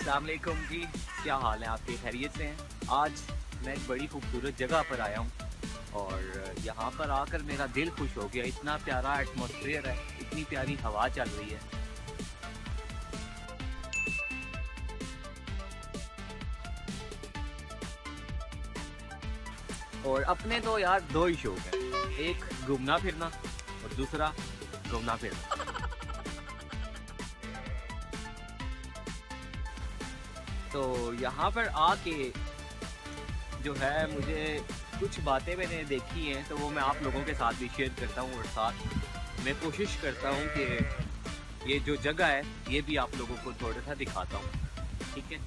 अस्सलाम वालेकुम जी, क्या हाल है आपके? खैरियत से हैं? आज मैं एक बड़ी खूबसूरत जगह पर आया हूँ और यहाँ पर आकर मेरा दिल खुश हो गया। इतना प्यारा एटमॉस्फेयर है, इतनी प्यारी हवा चल रही है। और अपने तो यार दो ही शौक हैं, एक घूमना फिरना और दूसरा घूमना फिरना। तो यहाँ पर आके जो है मुझे कुछ बातें मैंने देखी हैं, तो वो मैं आप लोगों के साथ भी शेयर करता हूँ और साथ मैं कोशिश करता हूँ कि ये जो जगह है ये भी आप लोगों को थोड़ा सा दिखाता हूँ। ठीक है,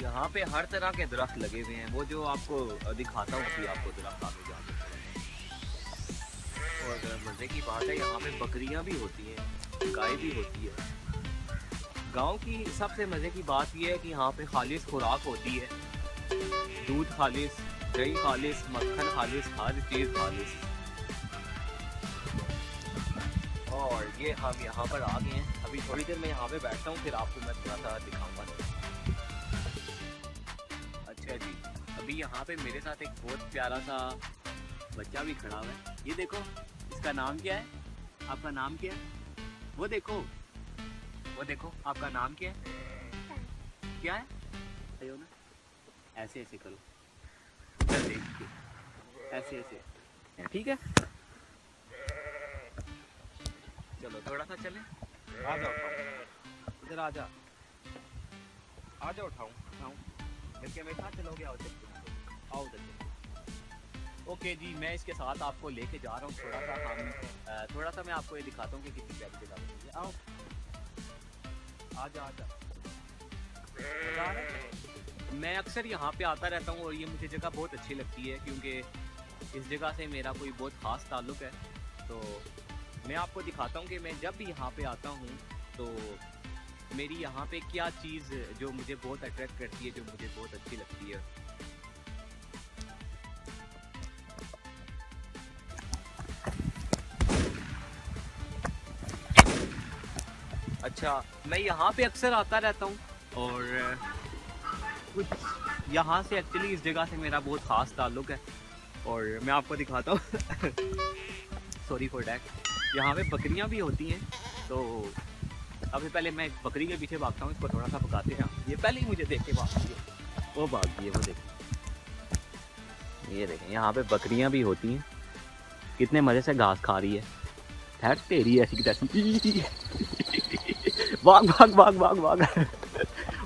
यहाँ पे हर तरह के दरख्त लगे हुए हैं। वो जो आपको दिखाता हूँ कि आपको दरख्त आगे जाके। और मज़े की बात है, यहाँ पे बकरियाँ भी होती हैं, गाय भी होती है। गांव की सबसे मज़े की बात यह है कि यहाँ पे खालिश खुराक होती है। दूध खालिश, दही खालिश, मक्खन खालिश, हर चीज़ खालिश। और ये हम यहाँ पर आ गए हैं। अभी थोड़ी देर में यहाँ पे बैठता हूँ, फिर आपको मैं थोड़ा सा दिखाऊंगा। अच्छा जी, अभी यहाँ पे मेरे साथ एक बहुत प्यारा सा बच्चा भी खड़ा हुआ है। ये देखो, इसका नाम क्या है? आपका नाम क्या है? वो देखो, वो देखो, आपका नाम क्या है? क्या है? आयो ना, ऐसे ऐसे करो, इधर देख के, ऐसे ऐसे, ठीक है। चलो थोड़ा सा चले, आ जाओ, इधर आ जा, आ जाओ, उठाऊं उठाऊं करके मेरे साथ चलोगे? आओ चलते, आओ उधर। ओके जी, मैं इसके साथ आपको लेके जा रहा हूँ। थोड़ा सा मैं आपको ये दिखाता हूँ कि कितनी प्यारी जगह बनी है। आओ, आजा आजा। मैं अक्सर यहाँ पे आता रहता हूँ और ये मुझे जगह बहुत अच्छी लगती है, क्योंकि इस जगह से मेरा कोई बहुत ख़ास ताल्लुक़ है। तो मैं आपको दिखाता हूँ कि मैं जब भी यहाँ पे आता हूँ तो मेरी यहाँ पे क्या चीज़ जो मुझे बहुत अट्रैक्ट करती है, जो मुझे बहुत अच्छी लगती है। अच्छा, मैं यहाँ पे अक्सर आता रहता हूँ और कुछ यहाँ से एक्चुअली इस जगह से मेरा बहुत ख़ास ताल्लुक़ है और मैं आपको दिखाता हूँ। Sorry for that. यहाँ पे बकरियाँ भी होती हैं, तो अभी पहले मैं बकरी के पीछे भागता हूँ, इसको थोड़ा सा भगाते हैं। ये पहले ही मुझे देख के भागती है, वो भागती है, वो देखें, ये देखें, यहाँ पे बकरियाँ भी होती हैं, कितने मज़े से घास खा रही है। ठहर, तेरी ऐसी की तैसी। भाग भाग भाग भाग भाग।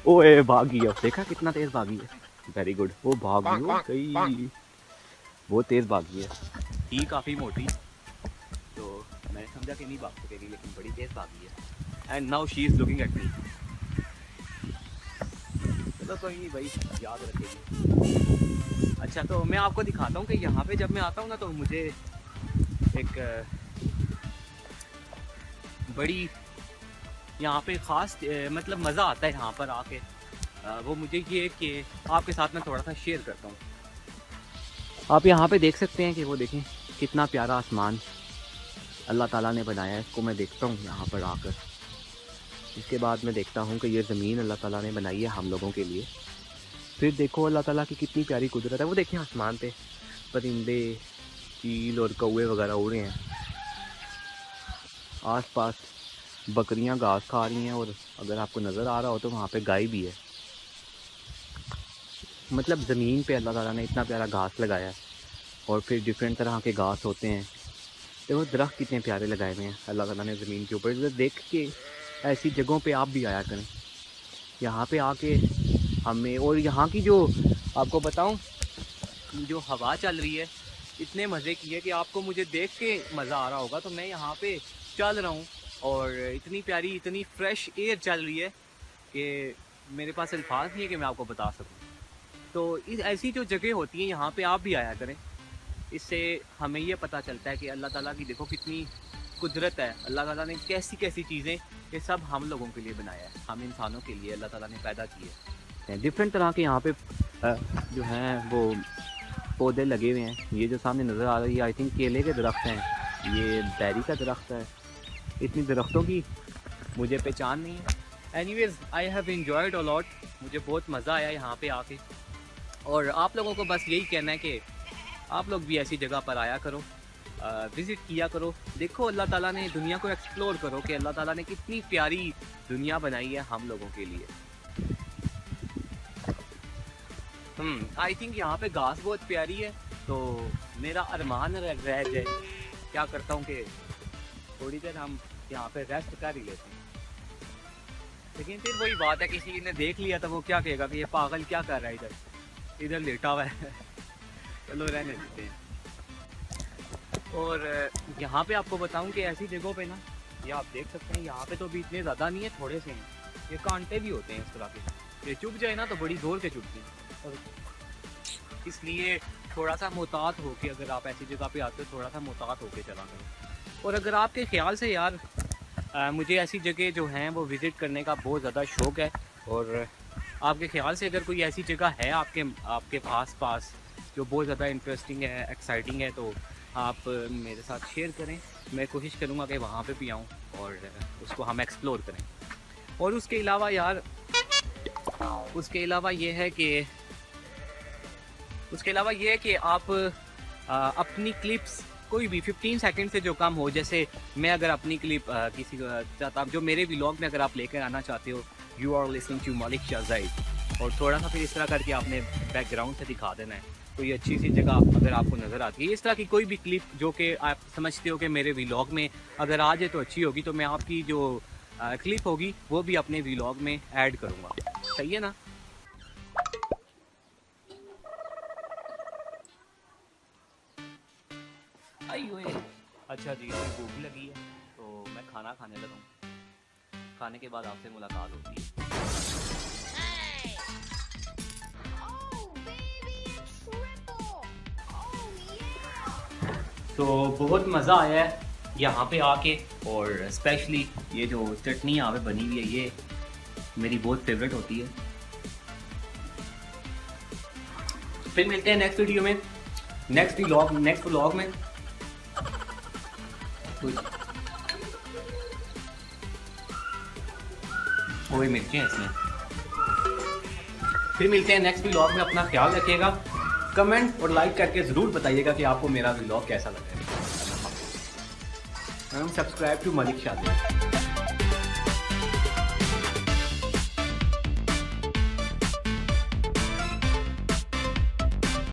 ओए भागी, अब देखा कितना तेज़ भागी है। वेरी गुड, वो भागी हो गई, बहुत तेज़ भागी है। ही काफ़ी मोटी, तो मैंने समझा कि नहीं भाग सकेगी, लेकिन बड़ी तेज़ भागी है। And now she is looking at me. चलो कोई नहीं भाई, याद रखेगी। अच्छा, तो मैं आपको दिखाता हूँ कि यहाँ पे जब मैं आता हूँ ना, तो मुझे एक बड़ी यहाँ पे ख़ास मतलब मज़ा आता है यहाँ पर आके। वो मुझे ये कि आपके साथ मैं थोड़ा सा शेयर करता हूँ। आप यहाँ पे देख सकते हैं कि वो देखें कितना प्यारा आसमान अल्लाह ताला ने बनाया है। इसको मैं देखता हूँ यहाँ पर आकर। इसके बाद मैं देखता हूँ कि ये ज़मीन अल्लाह ताला ने बनाई है हम लोगों के लिए। फिर देखो अल्लाह ताला की कितनी प्यारी कुदरत है। वो देखें आसमान पे परिंदे, चील और कौवे वगैरह उड़ रहे हैं। आसपास बकरियां घास खा रही हैं और अगर आपको नज़र आ रहा हो तो वहाँ पे गाय भी है। मतलब ज़मीन पे अल्लाह ताला ने इतना प्यारा घास लगाया है और फिर डिफरेंट तरह के घास होते हैं। देखो दरख्त कितने प्यारे लगाए हुए हैं अल्लाह ताला ने ज़मीन के ऊपर। इधर देख के ऐसी जगहों पे आप भी आया करें। यहाँ पे आके हमें, और यहाँ की जो आपको बताऊँ, जो हवा चल रही है इतने मज़े की है कि आपको मुझे देख के मज़ा आ रहा होगा। तो मैं यहाँ पे चल रहा हूँ और इतनी प्यारी, इतनी फ्रेश एयर चल रही है कि मेरे पास अल्फाज नहीं है कि मैं आपको बता सकूँ। तो इस ऐसी जो जगह होती हैं यहाँ पे आप भी आया करें। इससे हमें ये पता चलता है कि अल्लाह ताला की देखो कितनी कुदरत है। अल्लाह ताला ने कैसी-कैसी चीज़ें ये सब हम लोगों के लिए बनाया है। हम इंसानों के लिए अल्लाह ताला ने पैदा किए हैं। डिफरेंट तरह के यहाँ पे जो हैं वो पौधे लगे हुए हैं। ये जो सामने नज़र आ रही है आई थिंक केले के दरख्त हैं। ये बेरी का दरख्त है। इतनी दरख्तों की मुझे पहचान नहीं है। Anyways I have enjoyed a lot. मुझे बहुत मज़ा आया यहाँ पे आके। और आप लोगों को बस यही कहना है कि आप लोग भी ऐसी जगह पर आया करो, विज़िट किया करो। देखो अल्लाह ताला ने दुनिया को एक्सप्लोर करो कि अल्लाह ताला ने कितनी प्यारी दुनिया बनाई है हम लोगों के लिए। आई थिंक यहाँ पे घास बहुत प्यारी है। तो मेरा अरमान रह जाए, क्या करता हूँ कि थोड़ी देर हम यहाँ पे रेस्ट कर ही लेते हैं। लेकिन फिर वही बात है, किसी ने देख लिया तो वो क्या कहेगा कि ये पागल क्या कर रहा है इधर लेटा हुआ है। चलो रहने देते हैं। और यहाँ पे आपको बताऊं कि ऐसी जगहों पे ना, ये आप देख सकते हैं यहाँ पे तो भी इतने ज़्यादा नहीं है, थोड़े से हैं। ये कांटे भी होते हैं इस तरह के, ये चुभ जाए ना तो बड़ी ज़ोर के चुभते हैं। और इसलिए थोड़ा सा मोहतात हो के अगर आप ऐसी जगह पे आते हो, थोड़ा सा मोहतात होके चला करें। और अगर आपके ख्याल से यार मुझे ऐसी जगह जो हैं वो विज़िट करने का बहुत ज़्यादा शौक़ है, और आपके ख्याल से अगर कोई ऐसी जगह है आपके पास जो बहुत ज़्यादा इंटरेस्टिंग है, एक्साइटिंग है, तो आप मेरे साथ शेयर करें। मैं कोशिश करूँगा कि वहाँ पे भी आऊँ और उसको हम एक्सप्लोर करें। और उसके अलावा यार उसके अलावा ये है कि आप अपनी क्लिप्स कोई भी 15 सेकंड से जो कम हो, जैसे मैं अगर अपनी क्लिप किसी को चाहता हूँ जो मेरे व्लॉग में अगर आप लेकर आना चाहते हो, you are listening to Malik Shah Zaid, और थोड़ा सा फिर इस तरह करके आपने बैकग्राउंड से दिखा देना है, तो ये अच्छी सी जगह अगर आपको नज़र आती है। इस तरह की कोई भी क्लिप जो कि आप समझते हो कि मेरे व्लॉग में अगर आ जाए तो अच्छी होगी, तो मैं आपकी जो क्लिप होगी वो भी अपने व्लॉग में ऐड करूँगा। सही है ना? अच्छा जी, मुझे भूख लगी है तो मैं खाना खाने लगा हूँ। खाने के बाद आपसे मुलाकात होती है। तो बहुत मज़ा आया है यहाँ पे आके, और स्पेशली ये जो चटनी यहाँ पे बनी हुई है ये मेरी बहुत फेवरेट होती है। फिर मिलते हैं नेक्स्ट वीडियो में, नेक्स्ट व्लॉग में। वही मिर्चें हैं इसमें। फिर मिलते हैं नेक्स्ट व्लॉग में। अपना ख्याल रखिएगा। कमेंट और लाइक करके ज़रूर बताइएगा कि आपको मेरा व्लॉग कैसा लगा है। Subscribe to Malik Shah zaid.